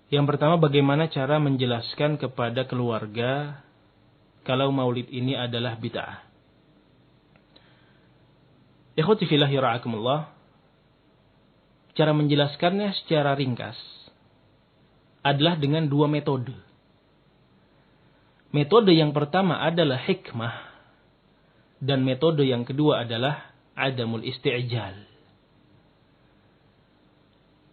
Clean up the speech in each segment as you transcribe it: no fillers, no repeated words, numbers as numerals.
Yang pertama, bagaimana cara menjelaskan kepada keluarga kalau maulid ini adalah bid'ah. Ikhwati fillah yara'akumullah. Cara menjelaskannya secara ringkas adalah dengan dua metode. Metode yang pertama adalah hikmah, dan metode yang kedua adalah adamul isti'jal.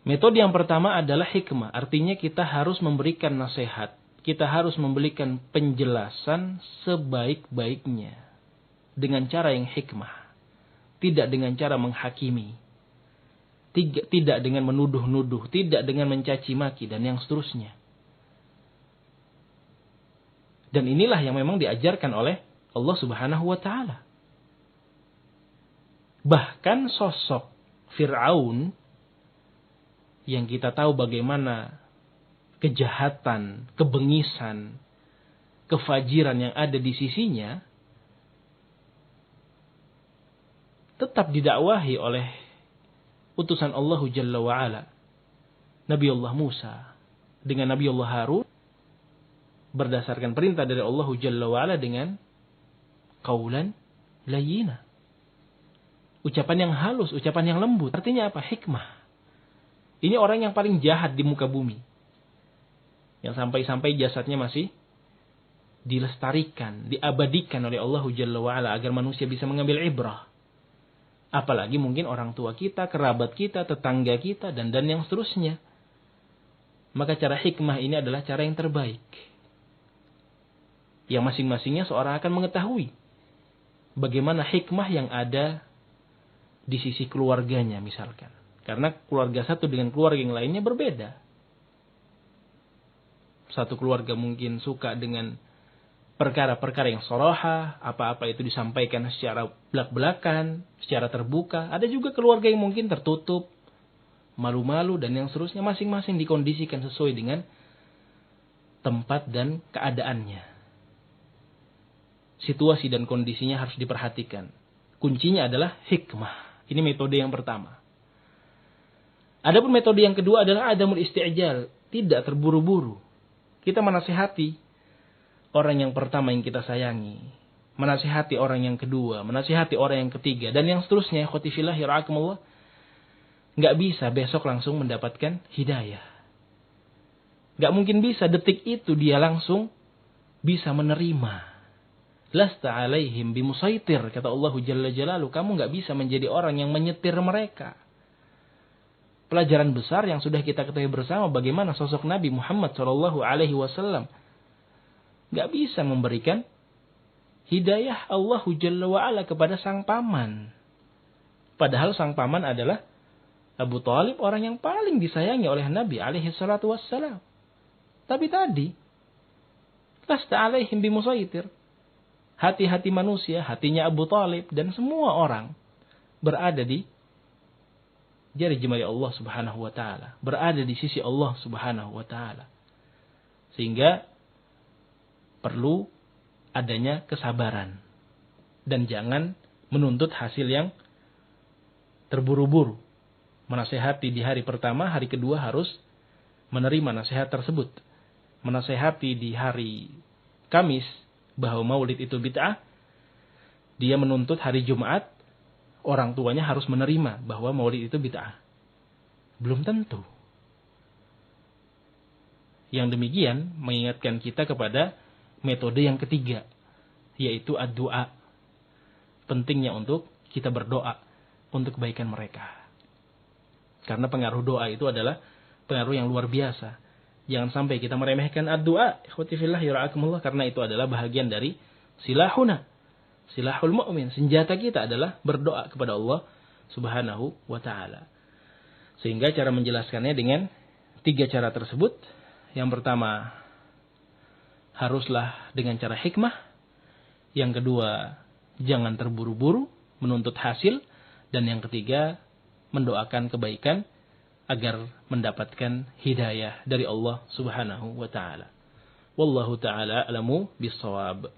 Metode yang pertama adalah hikmah, artinya kita harus memberikan nasihat, kita harus memberikan penjelasan sebaik-baiknya dengan cara yang hikmah, tidak dengan cara menghakimi, tidak dengan menuduh-nuduh, tidak dengan mencaci maki dan yang seterusnya. Dan inilah yang memang diajarkan oleh Allah Subhanahu wa taala. Bahkan sosok Fir'aun yang kita tahu bagaimana kejahatan, kebengisan, kefajiran yang ada di sisinya, tetap didakwahi oleh utusan Allah Jalla wa'ala, Nabi Allah Musa dengan Nabi Allah Harun, berdasarkan perintah dari Allah Jalla wa'ala dengan qaulan layyina, ucapan yang halus, ucapan yang lembut. Artinya apa? Hikmah. Ini orang yang paling jahat di muka bumi, yang sampai-sampai jasadnya masih dilestarikan, diabadikan oleh Allah Jalla wa'ala agar manusia bisa mengambil ibrah. Apalagi mungkin orang tua kita, kerabat kita, tetangga kita, dan yang seterusnya. Maka cara hikmah ini adalah cara yang terbaik, yang masing-masingnya seorang akan mengetahui bagaimana hikmah yang ada di sisi keluarganya misalkan. Karena keluarga satu dengan keluarga yang lainnya berbeda. Satu keluarga mungkin suka dengan perkara-perkara yang soroha, apa-apa itu disampaikan secara belak-belakan, secara terbuka. Ada juga keluarga yang mungkin tertutup, malu-malu dan yang seterusnya. Masing-masing dikondisikan sesuai dengan tempat dan keadaannya. Situasi dan kondisinya harus diperhatikan. Kuncinya adalah hikmah. Ini metode yang pertama. Adapun metode yang kedua adalah adamul isti'jal, tidak terburu-buru. Kita menasihati orang yang pertama yang kita sayangi, menasihati orang yang kedua, menasihati orang yang ketiga, dan yang seterusnya. Ikhwati fillah yara'akumullah. Nggak bisa besok langsung mendapatkan hidayah. Nggak mungkin bisa detik itu dia langsung bisa menerima. Lasta alaihim bimusaitir, kata Allah Jalla Jalaluhu. Kamu nggak bisa menjadi orang yang menyetir mereka. Pelajaran besar yang sudah kita ketahui bersama bagaimana sosok Nabi Muhammad SAW nggak bisa memberikan hidayah Allah Jalla wa'ala kepada sang paman. Padahal sang paman adalah Abu Thalib, orang yang paling disayangi oleh Nabi SAW. Tapi tadi, lasta alaihim bimusaitir. Hati-hati manusia, hatinya Abu Thalib dan semua orang berada di jari jemari Allah Subhanahu wa taala, berada di sisi Allah Subhanahu wa taala. Sehingga perlu adanya kesabaran dan jangan menuntut hasil yang terburu-buru. Menasehati di hari pertama, hari kedua harus menerima nasihat tersebut. Menasehati di hari Kamis bahwa maulid itu bid'ah, dia menuntut hari Jumat orang tuanya harus menerima bahwa maulid itu bid'ah. Belum tentu. Yang demikian mengingatkan kita kepada metode yang ketiga, yaitu ad-du'a. Pentingnya untuk kita berdoa untuk kebaikan mereka. Karena pengaruh doa itu adalah pengaruh yang luar biasa. Jangan sampai kita meremehkan ad-du'a. Ikhwati fillah yara'akumullah, karena itu adalah bahagian dari silahuna. Silahul mu'min, senjata kita adalah berdoa kepada Allah Subhanahu wa ta'ala. Sehingga cara menjelaskannya dengan 3 cara tersebut. Yang pertama, haruslah dengan cara hikmah. Yang kedua, jangan terburu-buru menuntut hasil. Dan yang ketiga, mendoakan kebaikan agar mendapatkan hidayah dari Allah Subhanahu wa ta'ala. Wallahu ta'ala a'lamu bis-shawab.